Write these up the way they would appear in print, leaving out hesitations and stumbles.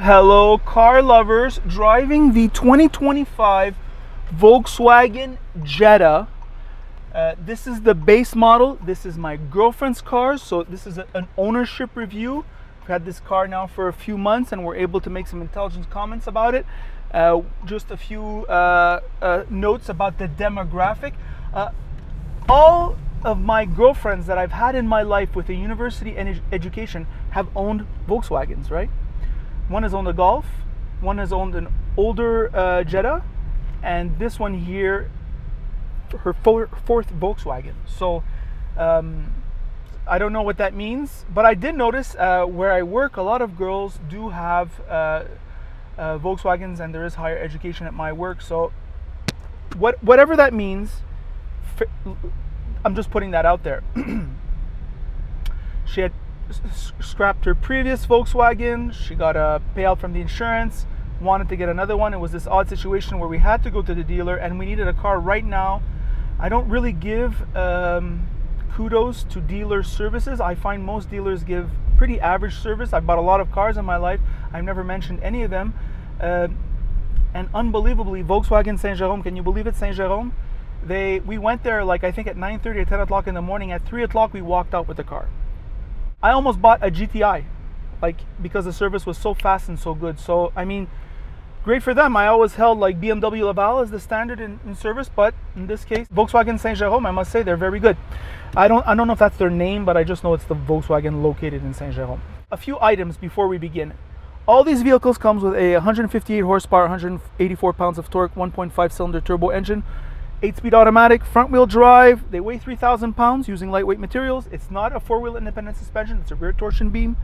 Hello car lovers, driving the 2025 Volkswagen Jetta. This is the base model. This is my girlfriend's car, so this is an ownership review. We've had this car now for a few months and we're able to make some intelligent comments about it. Just a few notes about the demographic. All of my girlfriends that I've had in my life with a university and education have owned Volkswagens, right? One has owned a Golf, one has owned an older Jetta, and this one here, her fourth Volkswagen. So I don't know what that means, but I did notice where I work, a lot of girls do have Volkswagens, and there is higher education at my work. So whatever that means, I'm just putting that out there. She had scrapped her previous Volkswagen. She got a payout from the insurance, wanted to get another one. It was this odd situation where we had to go to the dealer and we needed a car right now. I don't really give kudos to dealer services. I find most dealers give pretty average service. I've bought a lot of cars in my life. I've never mentioned any of them. And unbelievably, Volkswagen Saint-Jérôme, can you believe it, Saint-Jérôme? We went there like I think at 9:30 or 10 o'clock in the morning. At 3 o'clock we walked out with the car. I almost bought a GTI, like, because the service was so fast and so good. So I mean, great for them. I always held like BMW Laval as the standard in service, but in this case, Volkswagen Saint-Jérôme, I must say they're very good. I don't know if that's their name, but I just know it's the Volkswagen located in Saint-Jérôme. A few items before we begin. All these vehicles comes with a 158 horsepower, 184 pounds of torque, 1.5 cylinder turbo engine, 8-speed automatic, front-wheel drive. They weigh 3,000 pounds using lightweight materials. It's not a four-wheel independent suspension. It's a rear torsion beam.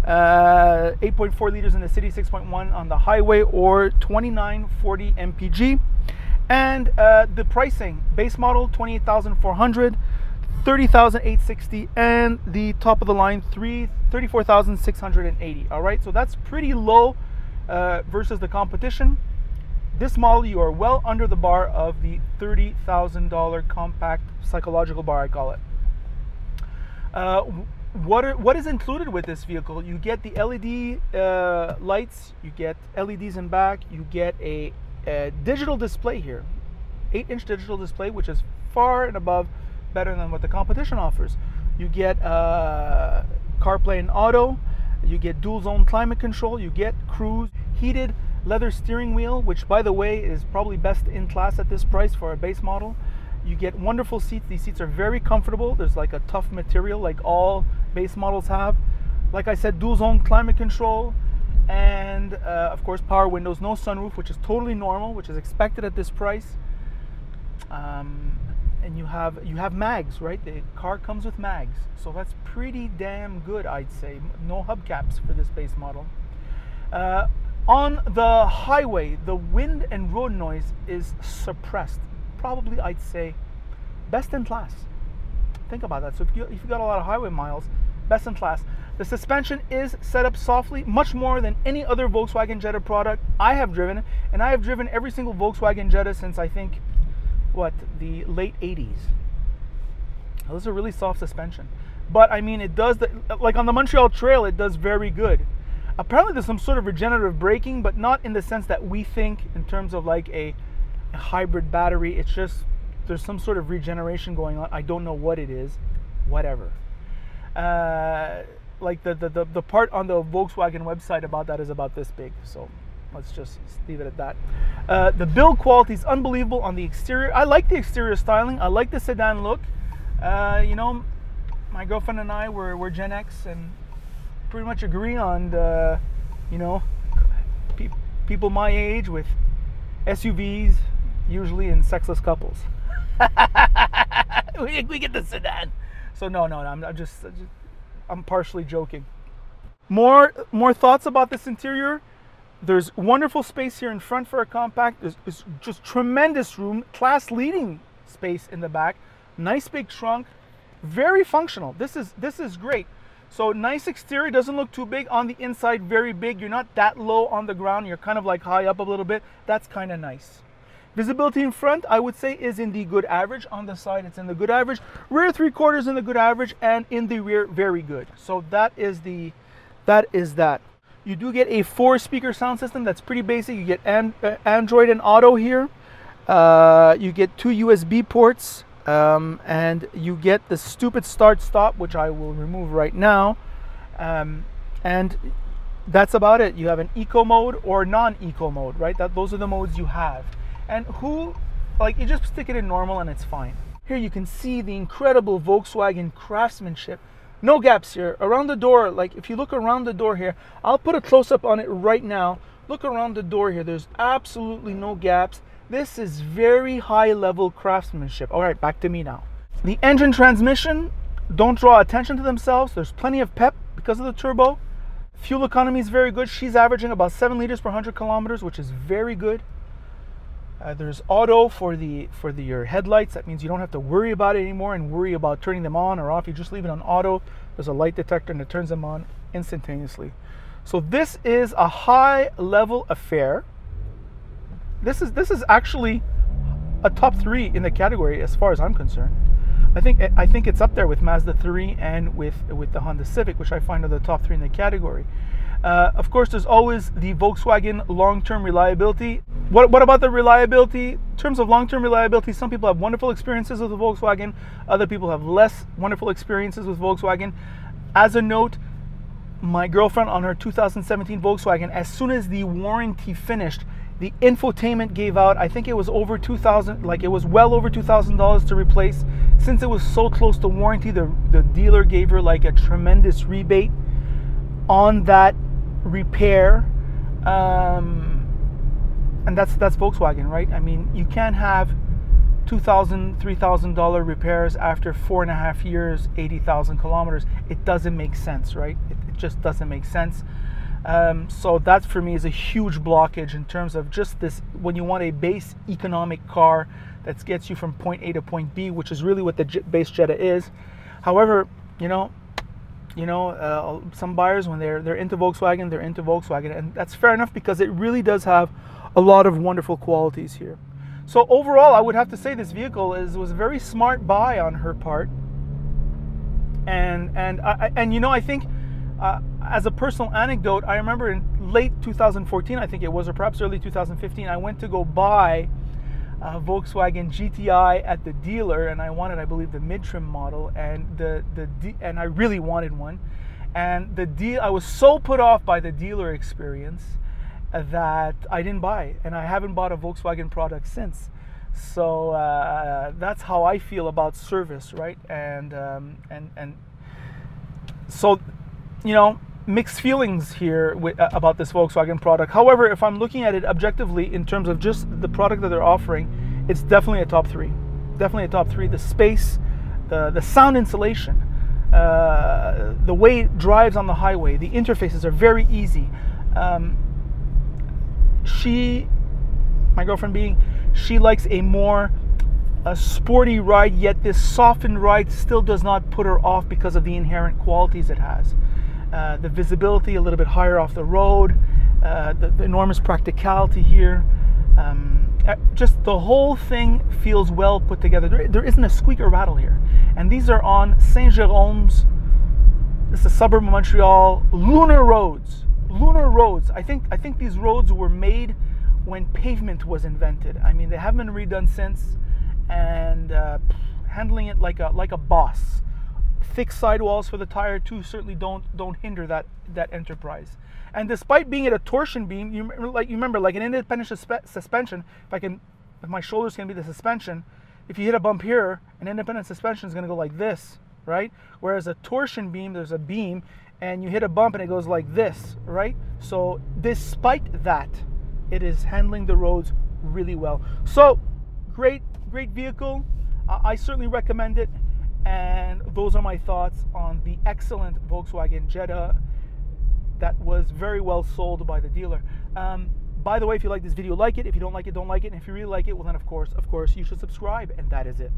8.4 liters in the city, 6.1 on the highway, or 2940 mpg. And the pricing, base model 28,400, 30,860, and the top of the line 34,680. All right, so that's pretty low versus the competition. This model, you are well under the bar of the $30,000 compact psychological bar, I call it. What is included with this vehicle? You get the LED lights, you get LEDs in back, you get a digital display here, 8-inch digital display, which is far and above better than what the competition offers. You get CarPlay and Auto, you get dual zone climate control, you get cruise, heated leather steering wheel, which by the way is probably best in class at this price for a base model. You get wonderful seats. These seats are very comfortable. There's like a tough material like all base models have. Like I said, dual zone climate control, and of course power windows, no sunroof, which is totally normal, which is expected at this price. And you have mags, right? The car comes with mags, so that's pretty damn good, I'd say. No hubcaps for this base model. On the highway, the wind and road noise is suppressed. Probably, I'd say, best in class. Think about that. So if you got a lot of highway miles, best in class. The suspension is set up softly, much more than any other Volkswagen Jetta product I have driven. And I have driven every single Volkswagen Jetta since, I think, what, the late 80s. This is a really soft suspension. But I mean, it does, like on the Montreal Trail, it does very good. Apparently there's some sort of regenerative braking, but not in the sense that we think in terms of like a hybrid battery. It's just there's some sort of regeneration going on. I don't know what it is. Whatever. Like the part on the Volkswagen website about that is about this big. So let's just leave it at that. The build quality is unbelievable on the exterior. I like the exterior styling. I like the sedan look. You know, my girlfriend and I were Gen X and pretty much agree on the, you know, people my age with SUVs, usually in sexless couples. we get the sedan. So no, I'm partially joking. More thoughts about this interior. There's wonderful space here in front for a compact. There's just tremendous room, class leading space in the back. Nice big trunk, very functional. This is great. So nice exterior, doesn't look too big. On the inside, very big. You're not that low on the ground. You're kind of like high up a little bit. That's kind of nice. Visibility in front, I would say, is in the good average. On the side, it's in the good average. Rear 3/4 in the good average, and in the rear, very good. So that is that. You do get a 4-speaker sound system that's pretty basic. You get Android and Auto here. You get 2 USB ports, and you get the stupid start-stop, which I will remove right now. And that's about it. You have an eco mode or non-eco mode, right? Those are the modes you have. And you just stick it in normal and it's fine. Here you can see the incredible Volkswagen craftsmanship. No gaps here. Around the door, like if you look around the door here, I'll put a close-up on it right now. Look around the door here. There's absolutely no gaps. This is very high-level craftsmanship. All right, back to me now. The engine transmission, don't draw attention to themselves. There's plenty of pep because of the turbo. Fuel economy is very good. She's averaging about 7 liters per 100 kilometers, which is very good. There's auto for your headlights. That means you don't have to worry about it anymore and worry about turning them on or off. You just leave it on auto. There's a light detector and it turns them on instantaneously. So this is a high-level affair. This is actually a top 3 in the category as far as I'm concerned. I think it's up there with Mazda 3 and with the Honda Civic, which I find are the top 3 in the category. Of course, there's always the Volkswagen long-term reliability. What about the reliability? In terms of long-term reliability, some people have wonderful experiences with the Volkswagen. Other people have less wonderful experiences with Volkswagen. As a note, my girlfriend on her 2017 Volkswagen, as soon as the warranty finished, the infotainment gave out. I think it was over $2,000, like it was well over $2,000 to replace. Since it was so close to warranty, the dealer gave her like a tremendous rebate on that repair. And that's Volkswagen, right? I mean, you can't have $2,000, $3,000 repairs after 4.5 years, 80,000 kilometers. It doesn't make sense, right? It just doesn't make sense. So that for me is a huge blockage in terms of just this, when you want a base economic car that gets you from point A to point B, which is really what the base Jetta is. However, some buyers, when they're into Volkswagen, they're into Volkswagen, and that's fair enough because it really does have a lot of wonderful qualities here. So overall, I would have to say this vehicle was a very smart buy on her part, and I think as a personal anecdote, I remember in late 2014, I think it was, or perhaps early 2015, I went to go buy a Volkswagen GTI at the dealer, and I wanted, I believe, the mid-trim model, and and I really wanted one, and I was so put off by the dealer experience that I didn't buy, and I haven't bought a Volkswagen product since. So that's how I feel about service, right? And so, mixed feelings here about this Volkswagen product. However, if I'm looking at it objectively in terms of just the product that they're offering, it's definitely a top 3. Definitely a top 3. The space, the sound insulation, the way it drives on the highway, the interfaces are very easy. My girlfriend she likes a sporty ride, yet this softened ride still does not put her off because of the inherent qualities it has. The visibility a little bit higher off the road, the enormous practicality here. Just the whole thing feels well put together. There isn't a squeak or rattle here. And these are on Saint-Jérôme's, this is a suburb of Montreal, lunar roads. Lunar roads. I think these roads were made when pavement was invented. I mean, they haven't been redone since, and handling it like a boss. Thick sidewalls for the tire too certainly don't hinder that enterprise. And despite being at a torsion beam, you remember like an independent suspension. If my shoulders can be the suspension, if you hit a bump here, an independent suspension is going to go like this, right? Whereas a torsion beam, there's a beam, and you hit a bump and it goes like this, right? So despite that, it is handling the roads really well. So great vehicle. I certainly recommend it. And those are my thoughts on the excellent Volkswagen Jetta that was very well sold by the dealer. By the way, if you like this video, like it. If you don't like it, don't like it. And if you really like it, well then of course you should subscribe, and that is it.